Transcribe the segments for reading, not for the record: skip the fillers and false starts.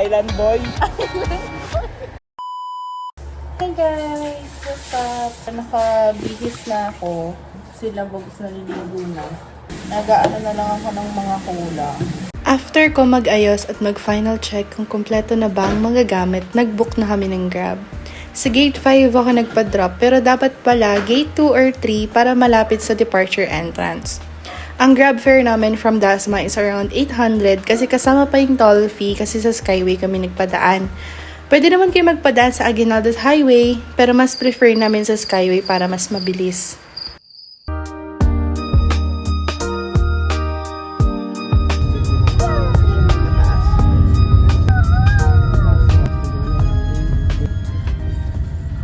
Island boy. Hey guys, what's up? Nakabihis na ako. Sila bugs naliligo na. Nag-aano na lang ako ng mga kulang. After ko mag-ayos at mag-final check kung kompleto na ba ang mga gamit, nag-book na kami ng Grab. Sa gate 5 ako nagpa-drop pero dapat pala gate 2 or 3 para malapit sa departure entrance. Ang Grab fare namin from Dasma is around 800 kasi kasama pa yung toll fee kasi sa Skyway kami nagpadaan. Pwede naman kayo magpadaan sa Aguinaldos Highway pero mas prefer namin sa Skyway para mas mabilis.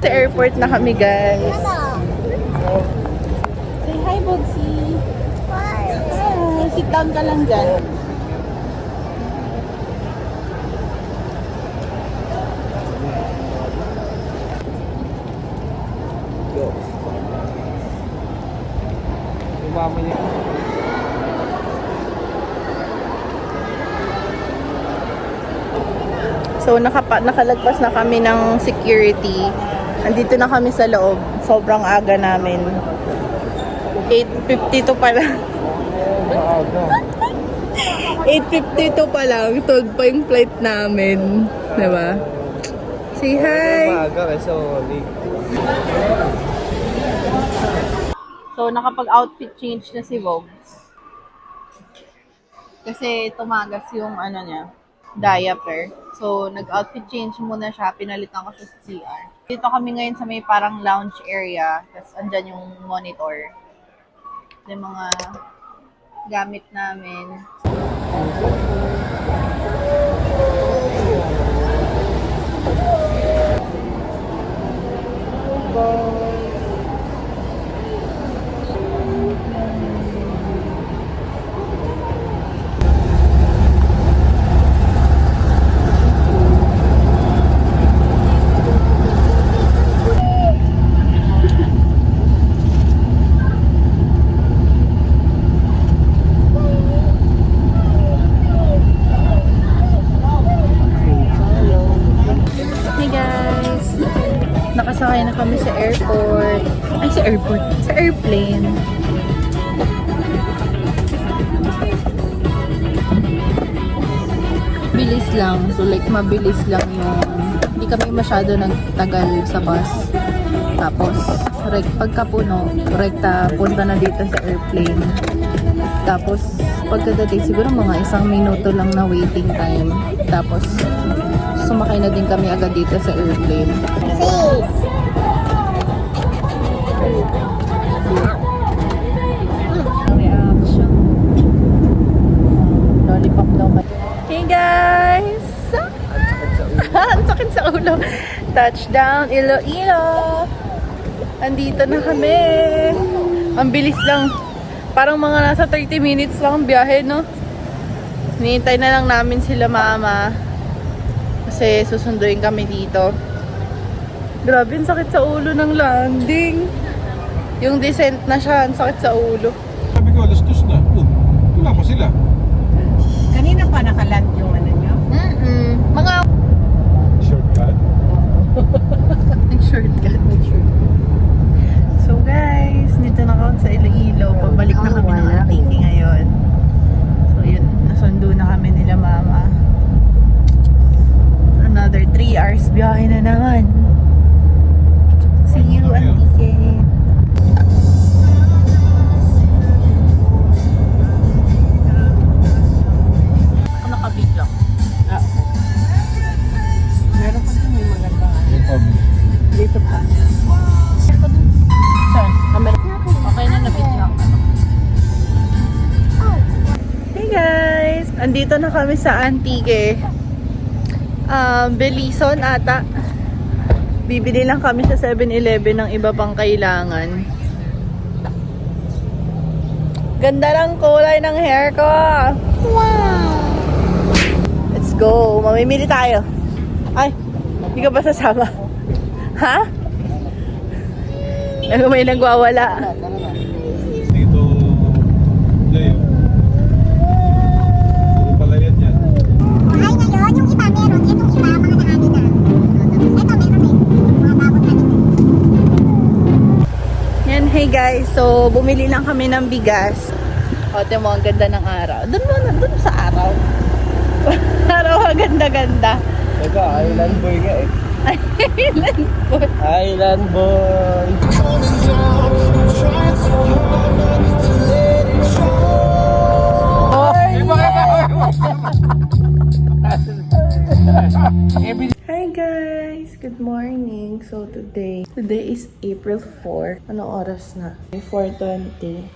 Sa airport na kami, guys. Say hi, Bogsy. Hi. Sit down ka lang dyan. Mama niya. So, nakalagpas na kami ng security. Andito na kami sa loob. Sobrang aga namin. 8:52 pa lang. 8:52 pa lang. 12 pa yung flight namin. Diba? Say hi! Maaga kasi late. So, nakapag-outfit change na si Vogs. Kasi tumagas yung ano niya, diaper. So, nag-outfit change muna siya. Pinalitan ko siya sa CR. Dito kami ngayon sa may parang lounge area. Tapos, andyan yung monitor. Yung mga gamit namin. Nakasakay na kami sa airport. Ay, sa airport. Sa airplane. Bilis lang. So, like, mabilis lang yung... Hindi kami masyado nagtagal sa bus. Tapos, pagkapuno, rekta, punta na dito sa airplane. Tapos, pagkadating, siguro mga 1 minuto lang na waiting time. Tapos, sumakay na din kami agad dito sa airplane. Reaction. Lollipop daw kayo. Hey guys! Ang sakit sa ulo. Touchdown, Iloilo! Andito na kami. Ang bilis lang. Parang mga nasa 30 minutes lang ang biyahe, no? Hinihintay na lang namin sila mama. Kasi susunduin kami dito. Grabe, ang sakit sa ulo ng landing. Yung descent na siya, ang sakit sa ulo. Sabi ko, alas 2 na. Wala pa sila. Kanina pa nakaland yung ano nyo? Mga... Shortcut. Nag-shortcut. So guys, dito na kami sa Iloilo. Pabalik na kami ng Antique ngayon. So yun, nasundo na kami nila mama. Another 3 hours biyahe na naman. See you, Antique. Ako nakabigla. Meron pa din may maganda. Dito pa. Saan? Camera. Okay na, nabigla. Hey guys! Andito na kami sa Antique. Belison ata. Bibili lang kami sa 7-Eleven ng iba pang kailangan. Ganda lang kulay ng hair ko. Wow! Let's go. Mamimili tayo. Ay, hindi ka ba sasama? Ha? May nagwawala. Dito, Leo. Puro pala yan yan. Ay, ngayon, yung iba meron. Ito kami guys. So, bumili lang kami ng bigas. O, tiyan mo, ang ganda ng araw. Doon sa araw. Araw, ang ganda-ganda. Teka, island boy nga eh. Island boy. Island boy. Hi guys! Good morning! So today is April 4. Anong oras na? 4:20.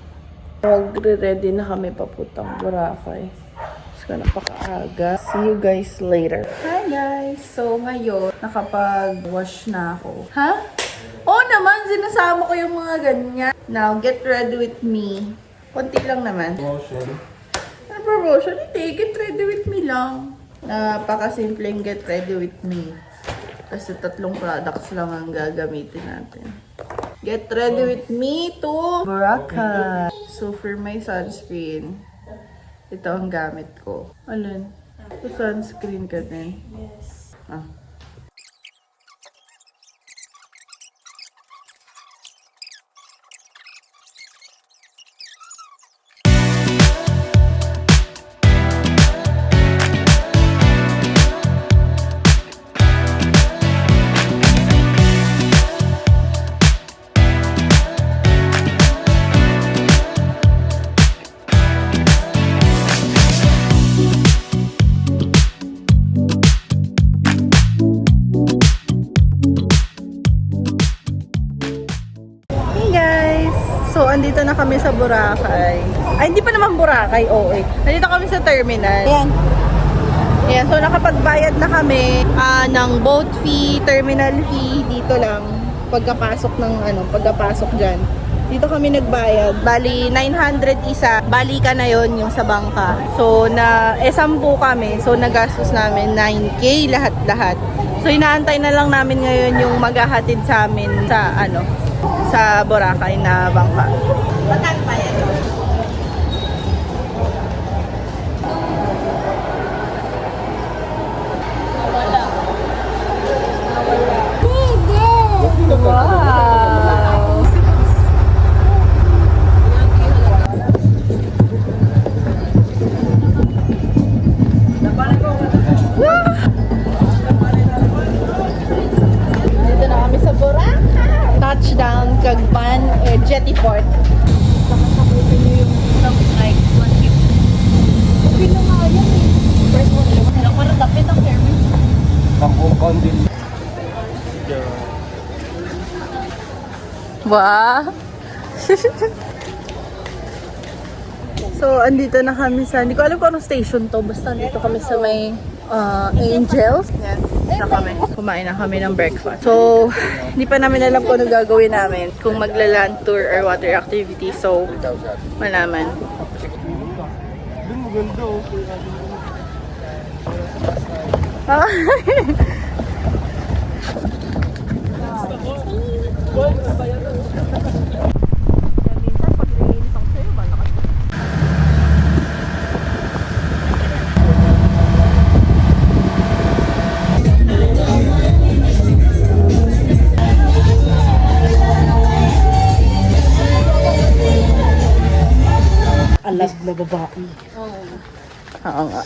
Magre-ready na kami papuntang Boracay. So napakaaga. See you guys later. Hi guys! So ngayon, nakapag-wash na ako. Ha? Oo naman, sinasama ko yung mga ganyan. Now, get ready with me. Konti lang naman. Ano promotion? Hindi, get ready with me lang. Napakasimpleng get ready with me. Kasi 3 products lang ang gagamitin natin. Get ready with me to Boracay. So for my sunscreen, ito ang gamit ko. Alin? So sunscreen ka din? Yes. Ah. So, andito na kami sa Boracay. Ay, hindi pa naman Boracay, oo eh. Andito kami sa terminal. Ayan. Ayan, so nakapagbayad na kami ng boat fee, terminal fee, dito lang. Pagkapasok dyan. Dito kami nagbayad. Bali, 900 isa. Balikan na yon yung sa bangka. So, 10 kami. So, nagastos namin 9K lahat-lahat. So, inaantay na lang namin ngayon yung maghahatid sa amin sa Boracay na bangka. Magkano pa yan? Wow! Dito na kami sa Boracay. Touchdown, Cagban, Jetty Port. Nakakabutin nyo yung something like 150. Okay na nga yan eh. First one lang. Pero parang lapit ang Kermin. Pang-compound din. Wow! So, andito na kami sa, hindi ko alam kung anong station to. Basta andito kami sa may Angels. Yan, na kami. Kumain na kami ng breakfast. So, hindi pa namin alam kung ano gagawin namin. Kung magla-land tour or water activity. So, malaman. Doon maganda oh. Alag na babae. Oo nga.